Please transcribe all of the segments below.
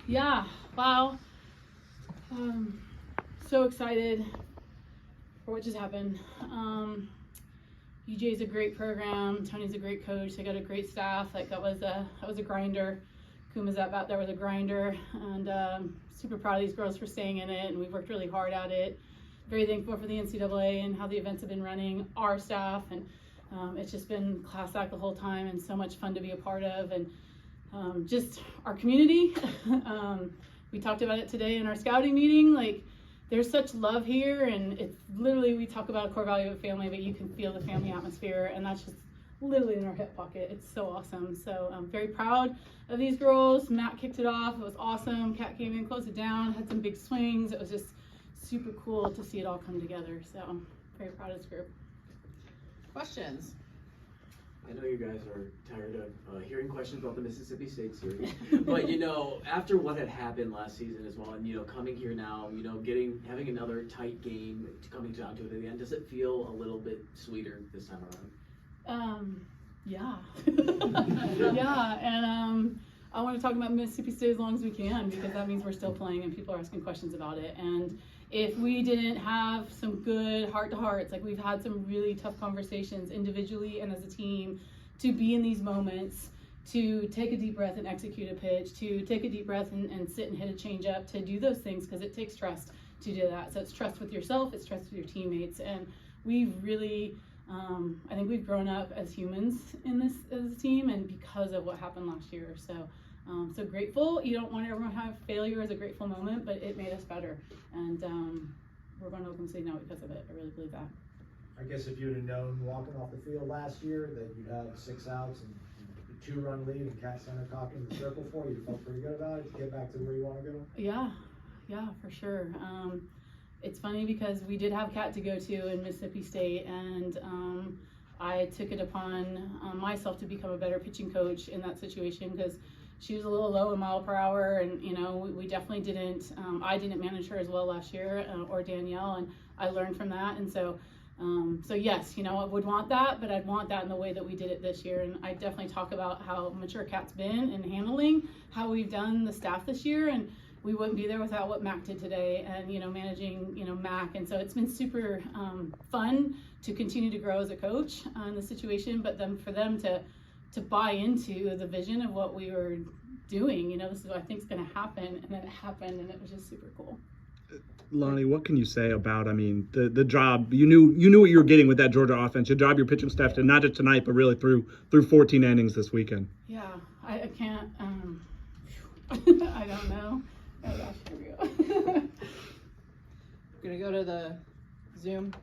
Yeah, wow. So excited for what just happened. UJ is a great program. Tony's a great coach. They got a great staff. Like that was a grinder. Kuma's out there was a grinder, and super proud of these girls for staying in it. And we've worked really hard at it. Very thankful for the NCAA and how the events have been running. Our staff, and it's just been class act the whole time, and so much fun to be a part of. And just our community. We talked about it today in our scouting meeting. Like, there's such love here, and it's literally, we talk about a core value of family, but you can feel the family atmosphere, and that's just literally in our hip pocket. It's so awesome. So I'm very proud of these girls. Matt kicked it off. It was awesome. Kat came in, closed it down, had some big swings. It was just super cool to see it all come together. So I'm very proud of this group. Questions? I know you guys are tired of hearing questions about the Mississippi State series, but after what had happened last season as well, and coming here now, having another tight game coming down to it again, does it feel a little bit sweeter this time around? Yeah. Yeah, and I want to talk about Mississippi State as long as we can, because that means we're still playing and people are asking questions about it. And if we didn't have some good heart-to-hearts, like we've had some really tough conversations individually and as a team, to be in these moments, to take a deep breath and execute a pitch, to take a deep breath and sit and hit a change-up, to do those things, because it takes trust to do that. So it's trust with yourself, it's trust with your teammates, and we've really, I think we've grown up as humans in this as a team, and because of what happened last year. So so grateful. You don't want everyone to have failure as a grateful moment, but it made us better, and we're going to Oklahoma State now because of it. I really believe that. I guess if you'd have known walking off the field last year that you'd have 6 outs and a 2-run lead and Kat Sandercock in the circle for you, felt pretty good about it to get back to where you want to go? Yeah, for sure. It's funny because we did have Kat to go to in Mississippi State, and I took it upon myself to become a better pitching coach in that situation, because she was a little low in mile per hour, and we definitely didn't. I didn't manage her as well last year, or Danielle, and I learned from that. And so yes, I would want that, but I'd want that in the way that we did it this year. And I definitely talk about how mature Kat's been in handling how we've done the staff this year, and we wouldn't be there without what Mack did today, and managing Mack. And so it's been super fun to continue to grow as a coach in the situation, but then for them to buy into the vision of what we were doing. This is what I think is going to happen, and then it happened, and it was just super cool. Lonnie, what can you say about, the job, you knew what you were getting with that Georgia offense, your job your pitching staff did, not just tonight, but really through 14 innings this weekend? Yeah, I can't, I don't know. Oh gosh, here we go. Gonna go to the Zoom.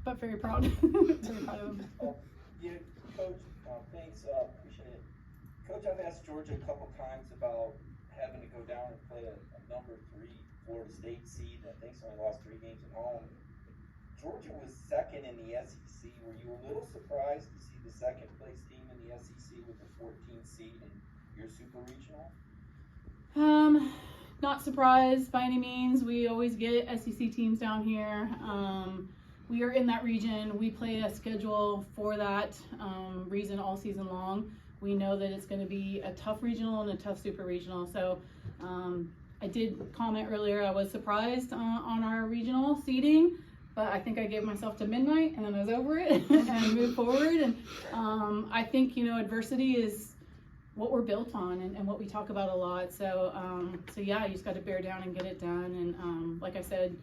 But very proud. Very proud of them. Yeah, Coach, thanks, appreciate it. Coach, I've asked Georgia a couple times about having to go down and play a number 3 Florida State seed that I think's only lost 3 games at home. Georgia was second in the SEC. Were you a little surprised to see the second place team in the SEC with the 14th seed in your super regional? Not surprised by any means. We always get SEC teams down here. We are in that region. We play a schedule for that reason all season long. We know that it's going to be a tough regional and a tough super regional. So I did comment earlier, I was surprised on our regional seeding, but I think I gave myself to midnight and then I was over it and moved forward. And I think, adversity is what we're built on and what we talk about a lot. So yeah, you just got to bear down and get it done. And like I said,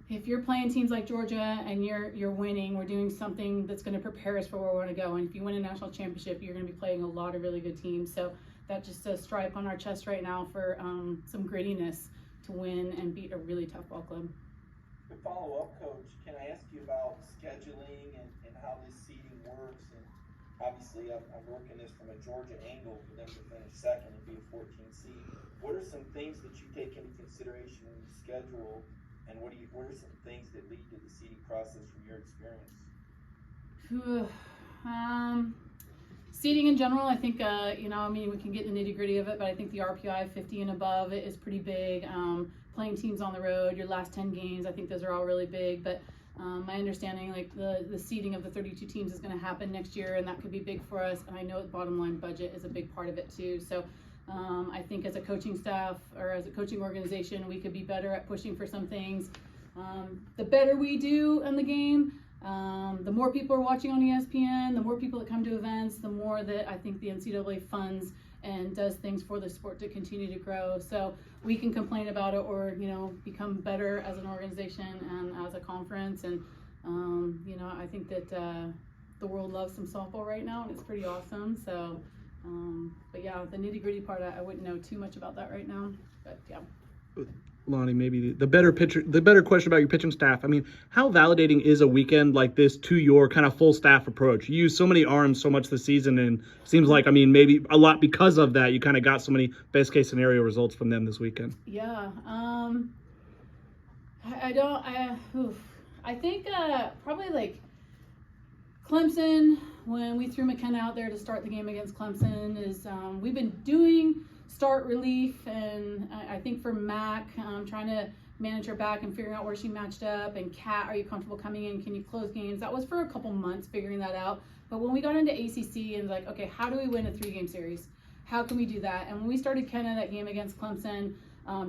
if you're playing teams like Georgia and you're winning, we're doing something that's going to prepare us for where we want to go. And if you win a national championship, you're going to be playing a lot of really good teams. So that's just a stripe on our chest right now for some grittiness to win and beat a really tough ball club. To follow up, Coach, can I ask you about scheduling and how this seeding works? And obviously, I'm working this from a Georgia angle for them to finish second and be a 14th seed. What are some things that you take into consideration when you schedule? And what are some things that lead to the seeding process from your experience? Seeding in general, I think, we can get in the nitty gritty of it, but I think the RPI 50 and above is pretty big. Playing teams on the road, your last 10 games, I think those are all really big. But my understanding, like the seeding of the 32 teams is going to happen next year, and that could be big for us. And I know the bottom line budget is a big part of it too. So I think as a coaching staff or as a coaching organization, we could be better at pushing for some things. The better we do in the game, the more people are watching on ESPN, the more people that come to events, the more that I think the NCAA funds and does things for the sport to continue to grow. So we can complain about it or, become better as an organization and as a conference. And, I think that the world loves some softball right now, and it's pretty awesome. So, but yeah, the nitty gritty part, I wouldn't know too much about that right now, but yeah. Lonnie, maybe the better question about your pitching staff. I mean, how validating is a weekend like this to your kind of full staff approach? You use so many arms so much this season, and it seems like, maybe a lot because of that, you kind of got so many best case scenario results from them this weekend. Yeah. I think probably like Clemson, when we threw McKenna out there to start the game against Clemson, is we've been doing start relief, and I think for Mack, trying to manage her back and figuring out where she matched up, and Kat, are you comfortable coming in? Can you close games? That was for a couple months figuring that out. But when we got into ACC and like, okay, how do we win a 3-game series? How can we do that? And when we started Kenna that game against Clemson,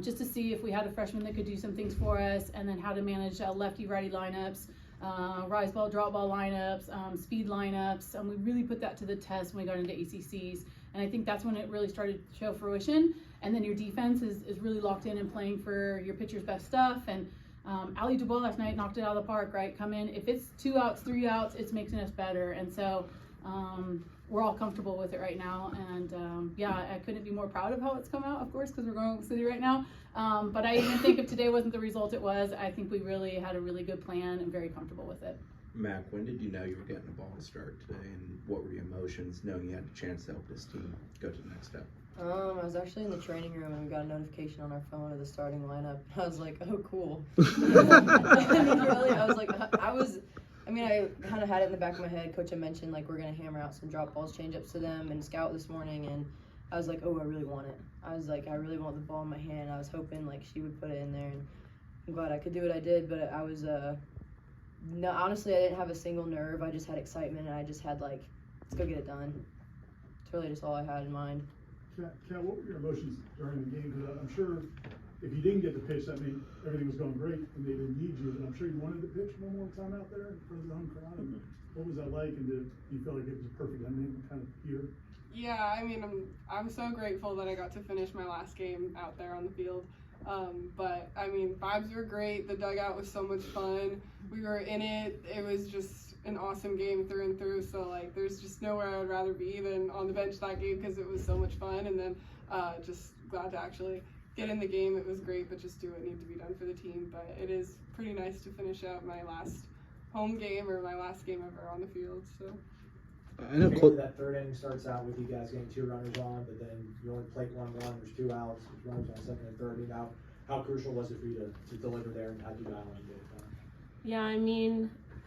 just to see if we had a freshman that could do some things for us, and then how to manage lefty-righty lineups, rise ball, drop ball lineups, speed lineups, and we really put that to the test when we got into ACCs. And I think that's when it really started to show fruition. And then your defense is really locked in and playing for your pitcher's best stuff. And Ali Dubois last night knocked it out of the park, right? Come in, if it's 2 outs, 3 outs, it's making us better. And so we're all comfortable with it right now. And yeah, I couldn't be more proud of how it's come out, of course, because we're going to the city right now. But I even think if today wasn't the result it was, I think we really had a really good plan and very comfortable with it. Mack, when did you know you were getting the ball to start today, and what were your emotions knowing you had a chance to help this team go to the next step? I was actually in the training room and we got a notification on our phone of the starting lineup. I was like, oh, cool. I kind of had it in the back of my head. Coach had mentioned, like, we're going to hammer out some drop balls, change-ups to them, and scout this morning, and I was like, oh, I really want it. I was like, I really want the ball in my hand. I was hoping, like, she would put it in there, and I'm glad I could do what I did, but I was, no, honestly, I didn't have a single nerve. I just had excitement, and I just had, like, let's go get it done. It's really just all I had in mind. Kat, what were your emotions during the game? Because I'm sure if you didn't get the pitch, that means everything was going great and they didn't need you. But I'm sure you wanted to pitch one more time out there in front of the home crowd. And what was that like? And did you feel like it was a perfect ending kind of year? Yeah, I'm so grateful that I got to finish my last game out there on the field. But vibes were great. The dugout was so much fun. We were in it. It was just an awesome game through and through. So like, there's just nowhere I would rather be than on the bench that game because it was so much fun. And then just glad to actually get in the game. It was great, but just do what needed to be done for the team. But it is pretty nice to finish out my last home game or my last game ever on the field. So. I know that third inning starts out with you guys getting 2 runners on, but then you only plate 1 run. There's 2 outs. There's runners on second and third. How crucial was it for you to deliver there, and how did you battle and get it done? Yeah,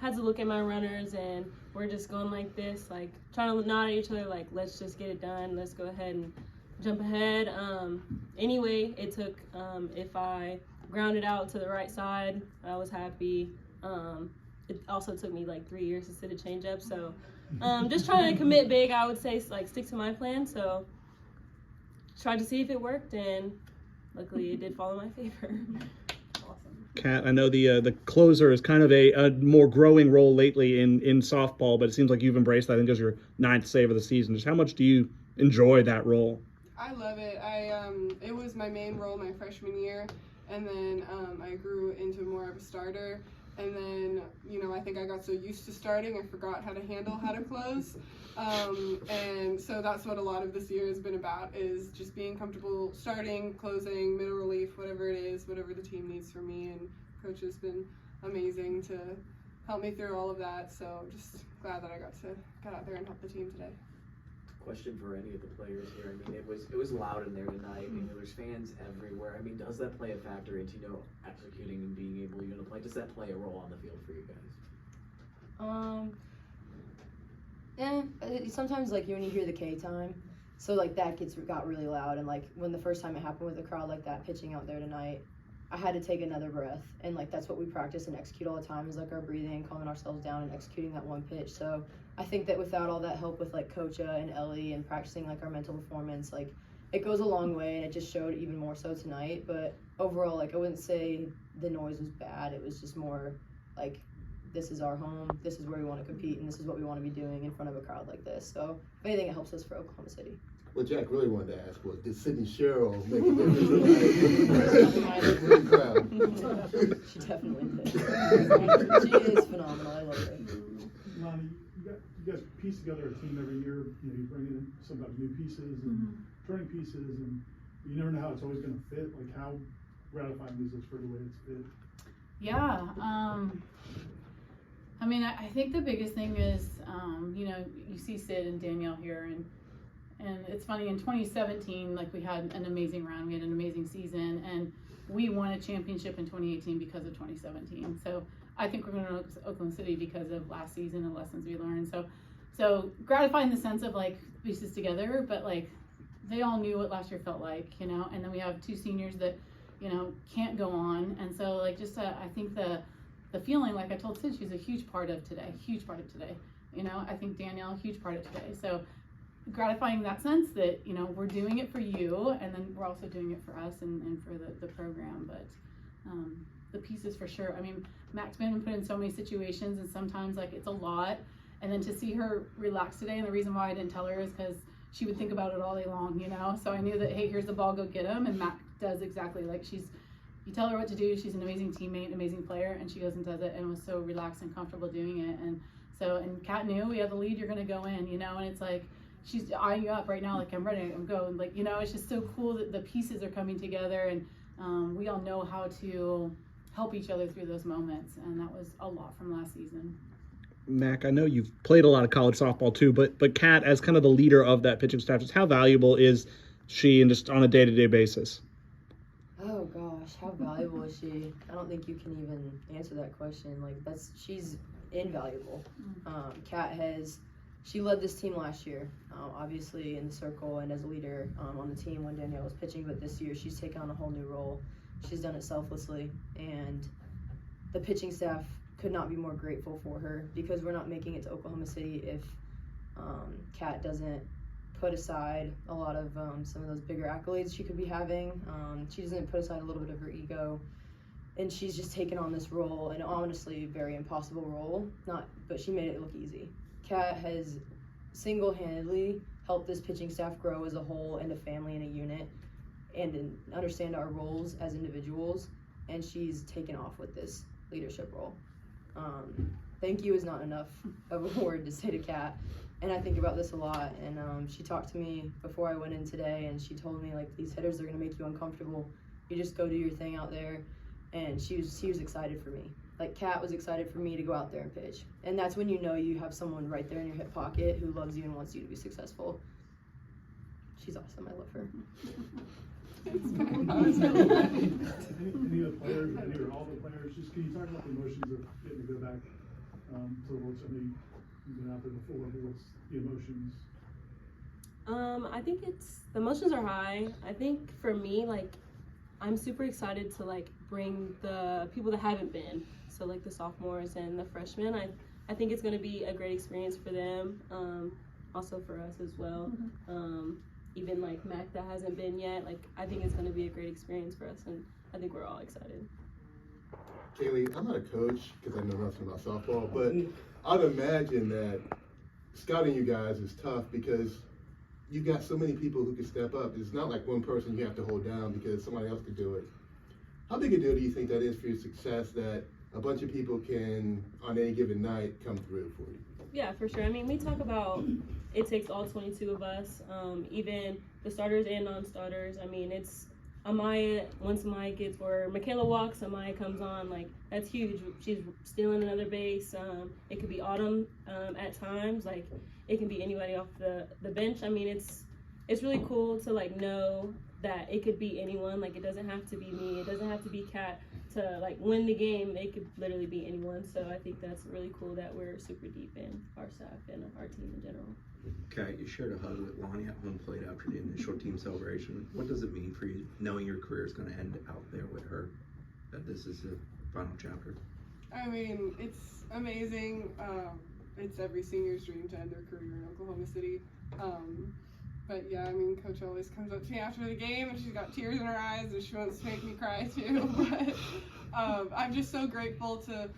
had to look at my runners, and we're just going like this, like trying to nod at each other, like let's just get it done. Let's go ahead and jump ahead. Anyway, it took if I grounded out to the right side, I was happy. It also took me like 3 years to sit a changeup, so. Just trying to commit big, I would say, like stick to my plan. So tried to see if it worked, and luckily it did fall in my favor. Awesome. Kat, I know the closer is kind of a more growing role lately in softball, but it seems like you've embraced that. I think as your 9th save of the season. Just how much do you enjoy that role? I love it. It was my main role my freshman year, and then I grew into more of a starter. And then, I think I got so used to starting, I forgot how to close. And so that's what a lot of this year has been about, is just being comfortable starting, closing, middle relief, whatever it is, whatever the team needs from me. And Coach has been amazing to help me through all of that. So just glad that I got out there and help the team today. Question for any of the players here. It was loud in there tonight. There's fans everywhere. Does that play a factor into executing and being able to play? Does that play a role on the field for you guys? Yeah. Sometimes like when you hear the K time, so like that got really loud, and like when the first time it happened with a crowd like that pitching out there tonight, I had to take another breath, and like that's what we practice and execute all the time, is like our breathing, calming ourselves down, and executing that one pitch. So I think that without all that help with like Coach and Ellie and practicing like our mental performance, like it goes a long way, and it just showed even more so tonight. But overall, like, I wouldn't say the noise was bad. It was just more like, this is our home, this is where we want to compete, and this is what we want to be doing in front of a crowd like this. So if anything, it helps us for Oklahoma City. What Jack really wanted to ask was, did Sydney Sherrill make a difference in the crowd? She definitely did. She is phenomenal. I love her. Lonnie, you guys piece together a team every year. You know, you bring in sometimes new pieces and turning pieces, and you never know how it's always going to fit. Like, how gratifying is this for the way it's fit? Yeah. I mean, I think the biggest thing is, you know, you see Sid and Danielle here, and it's funny, in 2017, like, we had an amazing run, we had an amazing season, and we won a championship in 2018 because of 2017. So I think we're going to Oklahoma City because of last season and lessons we learned. So gratifying in the sense of, like, pieces together, but, like, they all knew what last year felt like, you know, and then we have 2 seniors that, you know, can't go on. And so, like, just I think the feeling, like I told Sid, she's a huge part of today. You know, I think Danielle, a huge part of today. So gratifying in that sense that, you know, we're doing it for you, and then we're also doing it for us and for the program. But the pieces, for sure. I mean, Mack's been put in so many situations, and sometimes, like, it's a lot. And then to see her relax today, and the reason why I didn't tell her is because she would think about it all day long, you know? So I knew that, hey, here's the ball, go get him. And Mack does exactly, like, you tell her what to do, she's an amazing teammate, an amazing player, and she goes and does it, and was so relaxed and comfortable doing it. And so, and Kat knew, we have the lead, you're gonna go in, you know? And it's like, she's eyeing you up right now, like, I'm ready, I'm going. Like, you know, it's just so cool that the pieces are coming together, and we all know how to help each other through those moments, and that was a lot from last season. Mack, I know you've played a lot of college softball too, but Kat, as kind of the leader of that pitching staff, just how valuable is she, and just on a day-to-day basis? Oh gosh, how valuable is she? I don't think you can even answer that question. Like, she's invaluable. She led this team last year, obviously in the circle and as a leader on the team when Danielle was pitching, but this year she's taken on a whole new role. She's done it selflessly, and the pitching staff could not be more grateful for her, because we're not making it to Oklahoma City if Kat doesn't put aside a lot of some of those bigger accolades she could be having. She doesn't put aside a little bit of her ego, and she's just taken on this role, an honestly very impossible role, but she made it look easy. Kat has single-handedly helped this pitching staff grow as a whole, and a family and a unit, and understand our roles as individuals, and she's taken off with this leadership role. Thank you is not enough of a word to say to Kat, and I think about this a lot. And she talked to me before I went in today, and she told me, like, these hitters are going to make you uncomfortable. You just go do your thing out there. And she was excited for me. Like, Kat was excited for me to go out there and pitch, and that's when you know you have someone right there in your hip pocket who loves you and wants you to be successful. She's awesome. I love her. Any of the players, any or all the players, just can you talk about the emotions of getting to go back to the World Series? I mean, you've been out there before, but what's the emotions? I think the emotions are high. I think for me, like, I'm super excited to, like, bring the people that haven't been, so, like, the sophomores and the freshmen. I think it's going to be a great experience for them, also for us as well. Even, like, Mack that hasn't been yet, like, I think it's going to be a great experience for us, and I think we're all excited. Kalei, I'm not a coach because I know nothing about softball, but I'd imagine that scouting you guys is tough because you've got so many people who can step up. It's not like one person you have to hold down because somebody else could do it. How big a deal do you think that is for your success, that a bunch of people can, on any given night, come through for you? Yeah, for sure. I mean, we talk about it takes all 22 of us, even the starters and non-starters. I mean, it's Amaya, once Amaya gets, or Michaela walks, Amaya comes on, like, that's huge. She's stealing another base. It could be Autumn at times. Like, it can be anybody off the bench. I mean, it's really cool to, like, know that it could be anyone. Like, it doesn't have to be me. It doesn't have to be Kat to, like, win the game. It could literally be anyone. So I think that's really cool that we're super deep in our staff and our team in general. Kat, you shared a hug with Lonnie at home plate after the initial team celebration. What does it mean for you knowing your career is going to end out there with her, that this is the final chapter? I mean, it's amazing. It's every senior's dream to end their career in Oklahoma City. But yeah, I mean, Coach always comes up to me after the game and she's got tears in her eyes and she wants to make me cry too. But I'm just so grateful to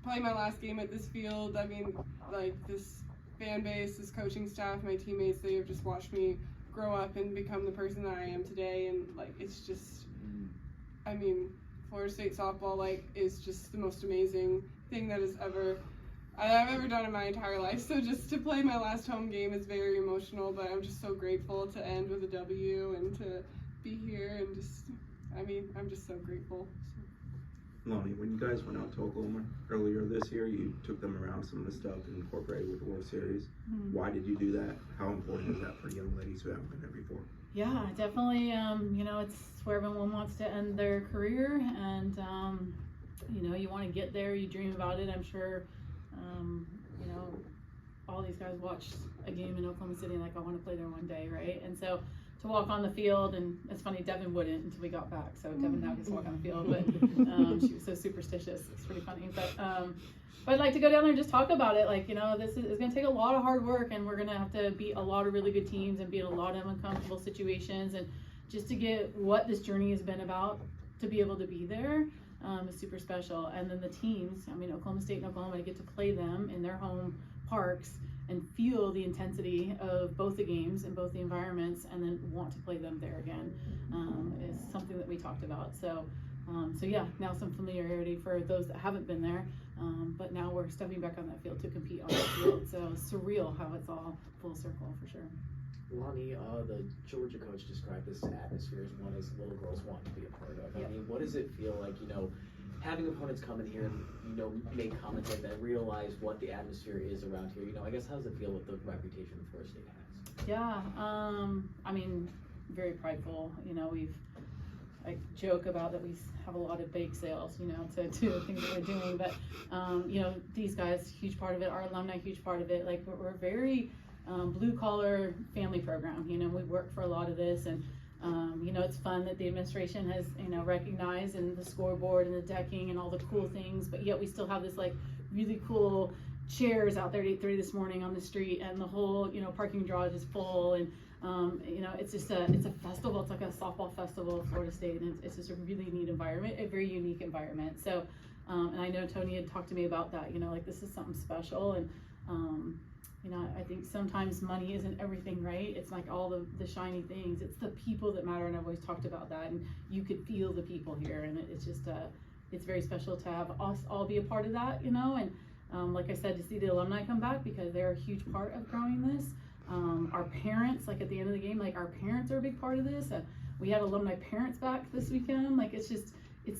play my last game at this field. I mean, like, this fan base, this coaching staff, my teammates, they have just watched me grow up and become the person that I am today. And like, it's just, I mean, Florida State softball, like, is just the most amazing thing that I've ever done in my entire life. So just to play my last home game is very emotional, but I'm just so grateful to end with a W and to be here and just, I mean, I'm just so grateful. Lonni, when you guys went out to Oklahoma earlier this year, you took them around some of the stuff and incorporated with the World Series. Why did you do that? How important is that for young ladies who haven't been there before? Yeah, definitely. You know, it's where everyone wants to end their career, and you know, you want to get there, you dream about it. I'm sure, you know, all these guys watched a game in Oklahoma City, like, I want to play there one day, right? And so to walk on the field, and it's funny, Devin wouldn't until we got back, so Devin now gets to walk on the field, but she was so superstitious. It's pretty funny, but I'd like to go down there and just talk about it. Like, you know, this is going to take a lot of hard work, and we're going to have to beat a lot of really good teams and be in a lot of uncomfortable situations, and just to get what this journey has been about, to be able to be there is super special. And then the teams, I mean, Oklahoma State and Oklahoma, to get to play them in their home parks and feel the intensity of both the games and both the environments, and then want to play them there again, is something that we talked about. So yeah, now some familiarity for those that haven't been there, but now we're stepping back on that field to compete on that field. So surreal how it's all full circle for sure. Lonni, the Georgia coach described this atmosphere as one as little girls want to be a part of. Yep. I mean, what does it feel like, you know, having opponents come in here and, you know, make comments like that, realize what the atmosphere is around here? You know, I guess, how does it feel with the reputation that Florida State has? Yeah, I mean, very prideful. You know, I joke about that we have a lot of bake sales, you know, to the things that we're doing, but you know, these guys, huge part of it, our alumni, huge part of it. Like, we're very blue collar family program. You know, we work for a lot of this, and you know, it's fun that the administration has, you know, recognized, and the scoreboard and the decking and all the cool things, but yet we still have this like really cool chairs out there at 8:30 this morning on the street, and the whole, you know, parking garage is full, and you know, it's just it's a festival. It's like a softball festival at Florida State, and it's just a really neat environment, a very unique environment. So and I know Tony had talked to me about that, you know, like, this is something special. And you know, I think sometimes money isn't everything, right? It's like all the shiny things. It's the people that matter, and I've always talked about that. And you could feel the people here, and it's just it's very special to have us all be a part of that, you know. And like I said, to see the alumni come back, because they're a huge part of growing this. Our parents, like, at the end of the game, like, our parents are a big part of this. We had alumni parents back this weekend. Like, it's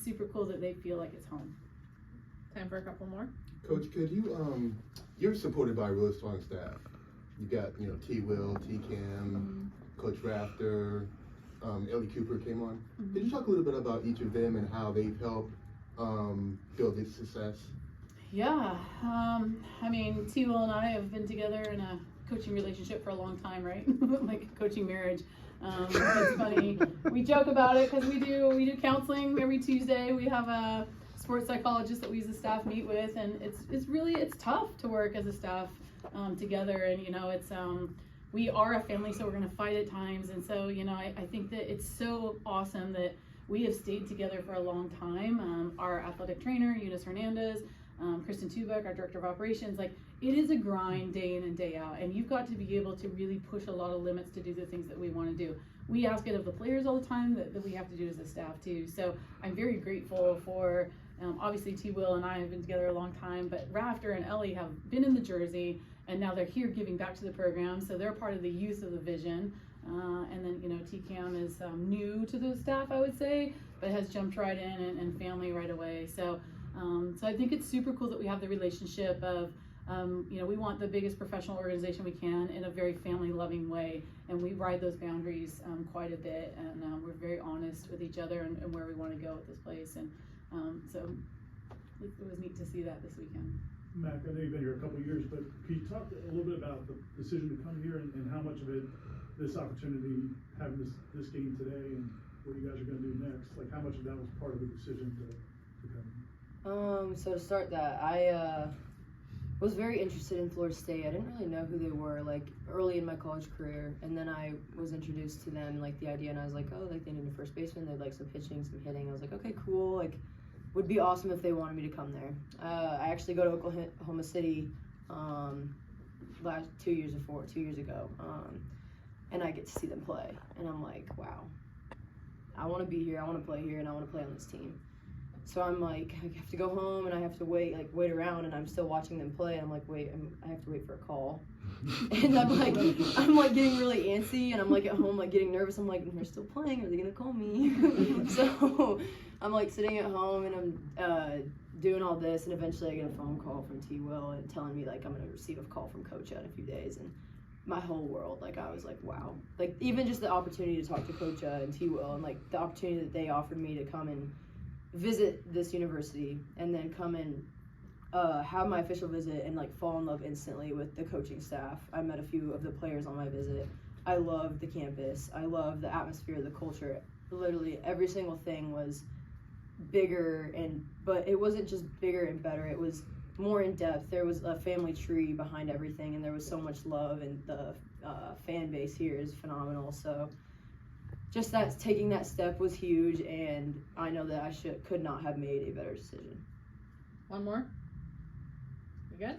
super cool that they feel like it's home. Time for a couple more. Coach, could you, you're supported by a really strong staff. You got, you know, T-Will, T-Cam, Coach Rafter, Ellie Cooper came on. Could you talk a little bit about each of them and how they've helped build this success? Yeah, I mean, T-Will and I have been together in a coaching relationship for a long time, right? Like coaching marriage. It's funny. We joke about it because we do counseling every Tuesday. We have a sports psychologist that we as a staff meet with, and it's tough to work as a staff together. And you know, we are a family, so we're gonna fight at times. And so, you know, I think that it's so awesome that we have stayed together for a long time. Our athletic trainer, Eunice Hernandez, Kristen Tubeck, our director of operations, like, it is a grind day in and day out, and you've got to be able to really push a lot of limits to do the things that we want to do. We ask it of the players all the time, that we have to do as a staff too. So I'm very grateful for, obviously T-Will and I have been together a long time, but Rafter and Ellie have been in the jersey, and now they're here giving back to the program, so they're part of the youth of the vision. And then, you know, T-Cam is new to the staff, I would say, but has jumped right in and family right away. So I think it's super cool that we have the relationship of, you know, we want the biggest professional organization we can in a very family loving way, and we ride those boundaries quite a bit, and we're very honest with each other and where we want to go with this place. And so it was neat to see that this weekend. Mack, I know you've been here a couple of years, but can you talk a little bit about the decision to come here and how much of it, this opportunity, having this game today, and what you guys are going to do next, like, how much of that was part of the decision to come? So to start that, was very interested in Florida State. I didn't really know who they were, like, early in my college career, and then I was introduced to them, like, the idea, and I was like, oh, like, they need a first baseman, they'd like some pitching, some hitting. I was like, okay, cool, like, would be awesome if they wanted me to come there. I actually go to Oklahoma City 2 years ago, and I get to see them play, and I'm like, wow, I want to be here, I want to play here, and I want to play on this team. So I'm like, I have to go home, and I have to wait around, and I'm still watching them play, and I'm like, wait, I have to wait for a call. And I'm like getting really antsy, and I'm like at home, like getting nervous. I'm like, they're still playing, are they gonna call me? So I'm like sitting at home, and I'm doing all this, and eventually I get a phone call from T. Will and telling me like I'm gonna receive a call from Coach in a few days, and my whole world, like I was like, wow. Like even just the opportunity to talk to Coach and T. Will, and like the opportunity that they offered me to come and visit this university, and then come and have my official visit and like fall in love instantly with the coaching staff. I met a few of the players on my visit. I loved the campus. I loved the atmosphere, the culture. Literally every single thing was bigger, but it wasn't just bigger and better. It was more in depth. There was a family tree behind everything, and there was so much love, and the fan base here is phenomenal. So just that taking that step was huge, and I know that I could not have made a better decision. One more? You good?